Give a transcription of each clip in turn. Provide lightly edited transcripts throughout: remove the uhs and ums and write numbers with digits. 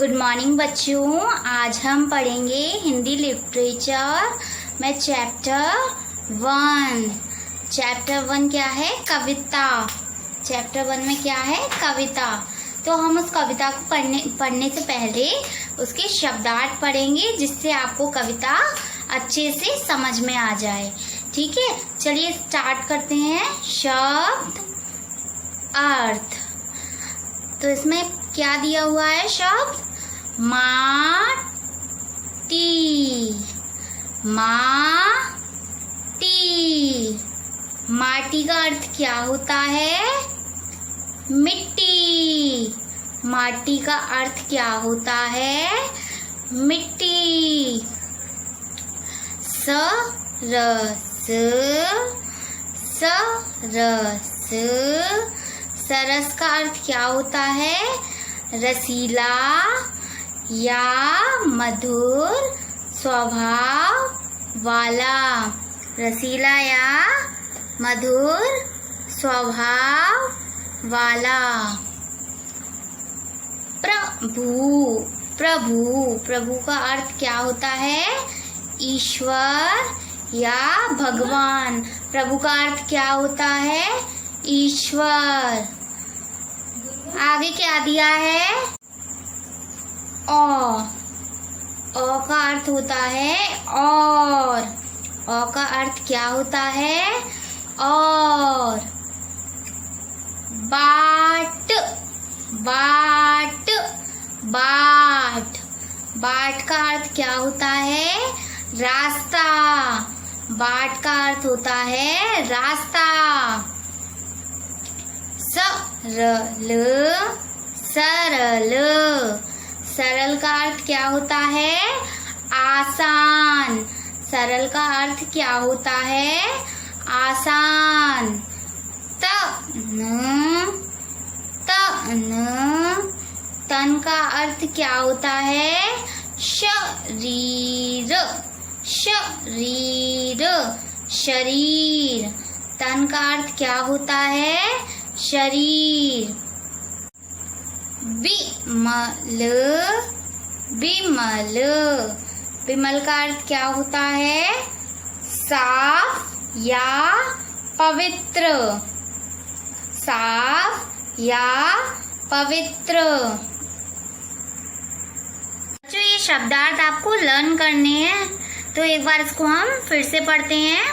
Good morning बच्चों। आज हम पढ़ेंगे हिंदी लिटरेचर में चैप्टर वन क्या है? कविता। चैप्टर 1 में क्या है? कविता। तो हम उस कविता को पढ़ने से पहले उसके शब्दार्थ पढ़ेंगे, जिससे आपको कविता अच्छे से समझ में आ जाए। ठीक है, चलिए स्टार्ट करते हैं। शब्द अर्थ। तो इसमें क्या दिया हुआ है? शब्द माटी। माटी का अर्थ क्या होता है? मिट्टी। माटी का अर्थ क्या होता है? मिट्टी। सरस का अर्थ क्या होता है? रसीला या मधुर स्वभाव वाला। रसीला या मधुर स्वभाव वाला। प्रभु का अर्थ क्या होता है? ईश्वर या भगवान। प्रभु का अर्थ क्या होता है? ईश्वर। आगे क्या दिया है? ओ का अर्थ होता है और। ओ का अर्थ क्या होता है? और। बाट का अर्थ क्या होता है? रास्ता। बाट का अर्थ होता है रास्ता। सरल का अर्थ क्या होता है? आसान। सरल का अर्थ क्या होता है? आसान। तन का अर्थ क्या होता है? शरीर। तन का अर्थ क्या होता है? शरीर। विमल का अर्थ क्या होता है? साफ या पवित्र। साफ या पवित्र। बच्चों, ये शब्दार्थ आपको लर्न करने हैं, तो एक बार इसको हम फिर से पढ़ते हैं।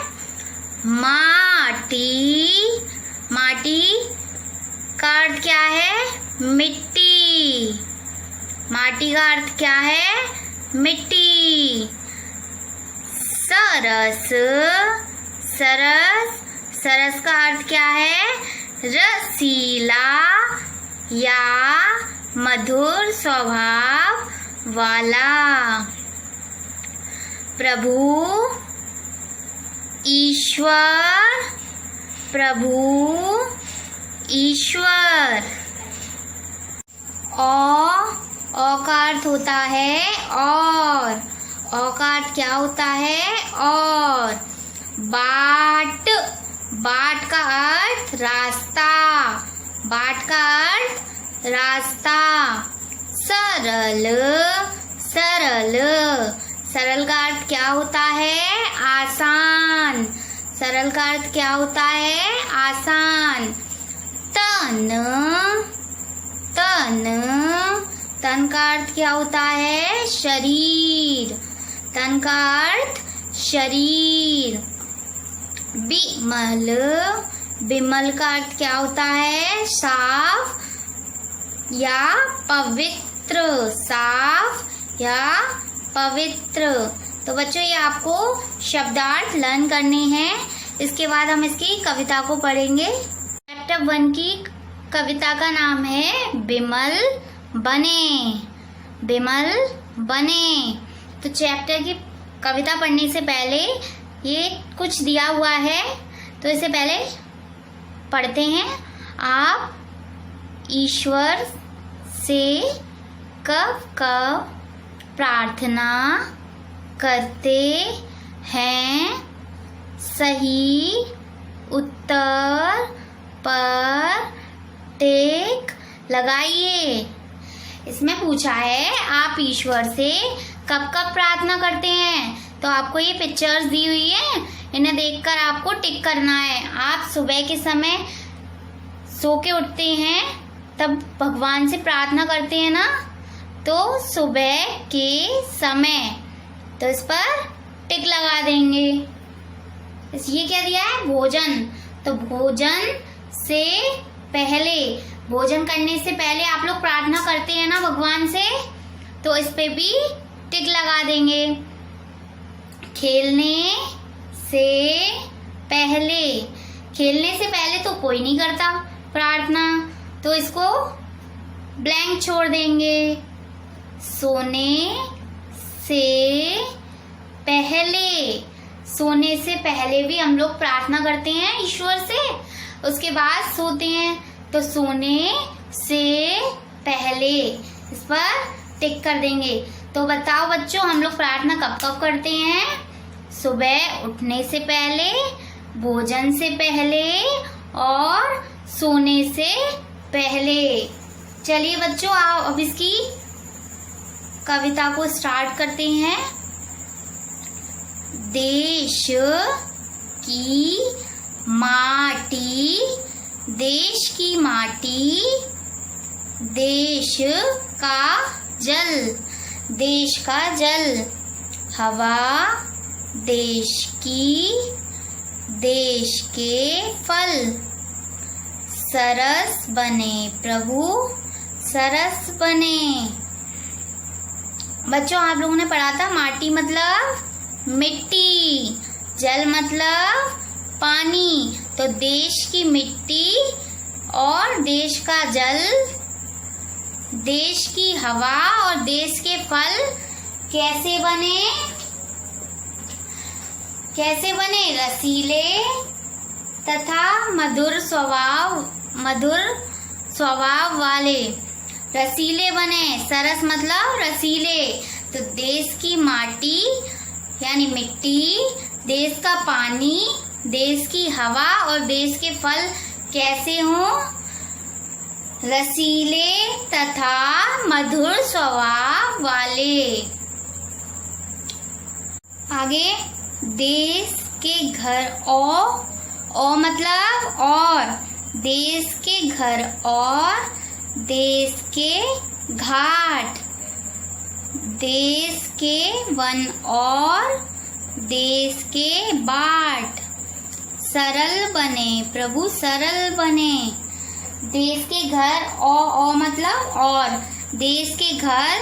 माटी का अर्थ क्या है? मिट्टी। माटी का अर्थ क्या है? मिट्टी। सरस का अर्थ क्या है? रसीला या मधुर स्वभाव वाला। प्रभु ईश्वर। ओ का अर्थ होता है और। ओ का अर्थ क्या होता है? और। बाट का अर्थ रास्ता। बाट का अर्थ रास्ता। सरल का अर्थ क्या होता है? आसान। सरल का अर्थ क्या होता है? आसान। तन का अर्थ क्या होता है? शरीर। तन का अर्थ शरीर। विमल का अर्थ क्या होता है? साफ या पवित्र। साफ या पवित्र। तो बच्चों, ये आपको शब्दार्थ लर्न करने हैं। इसके बाद हम इसकी कविता को पढ़ेंगे। चैप्टर 1 की कविता का नाम है बिमल बने। तो चैप्टर की कविता पढ़ने से पहले ये कुछ दिया हुआ है, तो इसे पहले पढ़ते हैं। आप ईश्वर से कब कब प्रार्थना करते हैं? सही उत्तर पर टेक लगाइए। इसमें पूछा है आप ईश्वर से कब कब प्रार्थना करते हैं। तो आपको ये पिक्चर्स दी हुई है, इन्हें देखकर आपको टिक करना है। आप सुबह के समय सो के उठते हैं तब भगवान से प्रार्थना करते हैं ना, तो सुबह के समय, तो इस पर टिक लगा देंगे। ये क्या दिया है? भोजन। तो भोजन से पहले, भोजन करने से पहले आप लोग प्रार्थना करते हैं ना भगवान से, तो इस पे भी टिक लगा देंगे। खेलने से पहले, खेलने से पहले तो कोई नहीं करता प्रार्थना, तो इसको ब्लैंक छोड़ देंगे। सोने से पहले, सोने से पहले भी हम लोग प्रार्थना करते हैं ईश्वर से, उसके बाद सोते हैं, तो सोने से पहले इस पर टिक कर देंगे। तो बताओ बच्चों, हम लोग प्रार्थना कब कब करते हैं? सुबह उठने से पहले, भोजन से पहले और सोने से पहले। चलिए बच्चों, आओ अब इसकी कविता को स्टार्ट करते हैं। देश की माटी, देश की माटी, देश का जल, देश का जल, हवा देश की, देश के फल, सरस बने प्रभु, सरस बने। बच्चों, आप लोगों ने पढ़ा था माटी मतलब मिट्टी, जल मतलब पानी। तो देश की मिट्टी और देश का जल, देश की हवा और देश के फल कैसे बने? कैसे बने? रसीले तथा मधुर स्वभाव वाले, रसीले बने। सरस मतलब रसीले। तो देश की माटी यानी मिट्टी, देश का पानी, देश की हवा और देश के फल कैसे हों? रसीले तथा मधुर स्वभाव वाले। आगे, देश के घर, ओ मतलब और, देश के घर और देश के घाट, देश के वन और देश के बाट, सरल बने प्रभु, सरल बने। देश के घर, ओ मतलब और, देश के घर,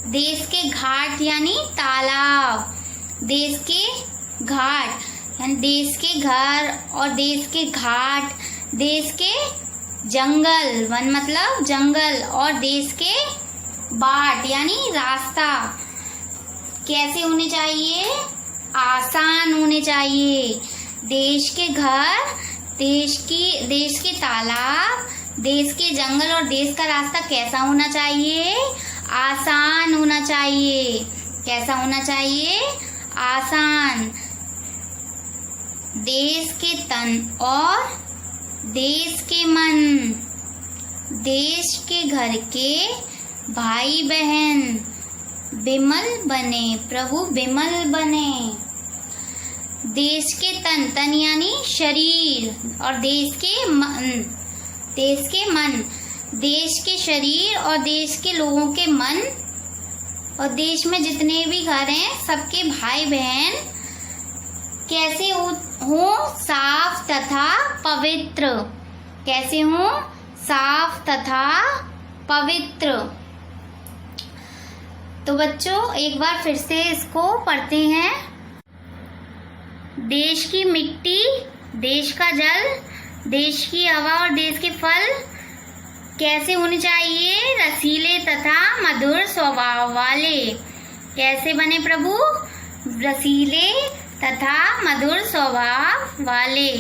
देश के घाट यानी तालाब, देश के घाट यानी देश के घर और देश के घाट, देश के जंगल, वन मतलब जंगल, और देश के बाट यानी रास्ता कैसे होने चाहिए? आसान होने चाहिए। देश के घर, देश के तालाब, देश के जंगल और देश का रास्ता कैसा होना चाहिए? आसान होना चाहिए। कैसा होना चाहिए? आसान। देश के तन और देश के मन, देश के घर के भाई बहन बिमल बने प्रभु, बिमल बने। देश के तन यानी शरीर और देश के मन, देश के मन, देश के शरीर और देश के लोगों के मन, और देश में जितने भी घर हैं सबके भाई बहन कैसे हो? साफ तथा पवित्र। कैसे हो? साफ तथा पवित्र। तो बच्चों, एक बार फिर से इसको पढ़ते हैं। देश की मिट्टी, देश का जल, देश की हवा और देश के फल कैसे होने चाहिए? रसीले तथा मधुर स्वभाव वाले। कैसे बने प्रभु? रसीले तथा मधुर स्वभाव वाले।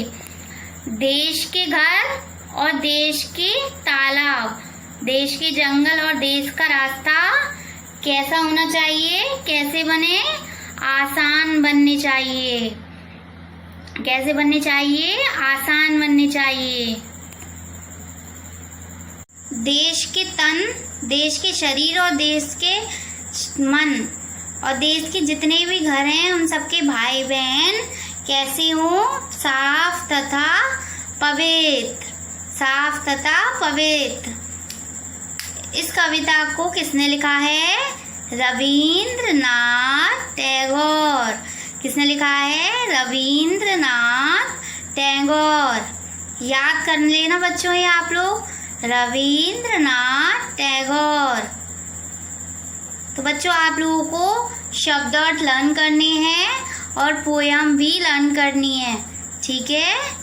देश के घर और देश के तालाब, देश के जंगल और देश का रास्ता कैसा होना चाहिए? कैसे बने? आसान बनने चाहिए। कैसे बनने चाहिए? आसान बनने चाहिए। देश के तन देश के शरीर और देश के मन और देश के जितने भी घर हैं उन सबके भाई बहन कैसे हों? साफ तथा पवित्र। साफ तथा पवित्र। इस कविता को किसने लिखा है? रविंद्रनाथ टैगोर। किसने लिखा है? रविंद्रनाथ टैगोर। याद कर लेना बच्चों ये आप लोग, रविंद्रनाथ टैगोर। तो बच्चों आप लोगों को शब्द अर्थ लर्न करने हैं और पोयम भी लर्न करनी है, ठीक है।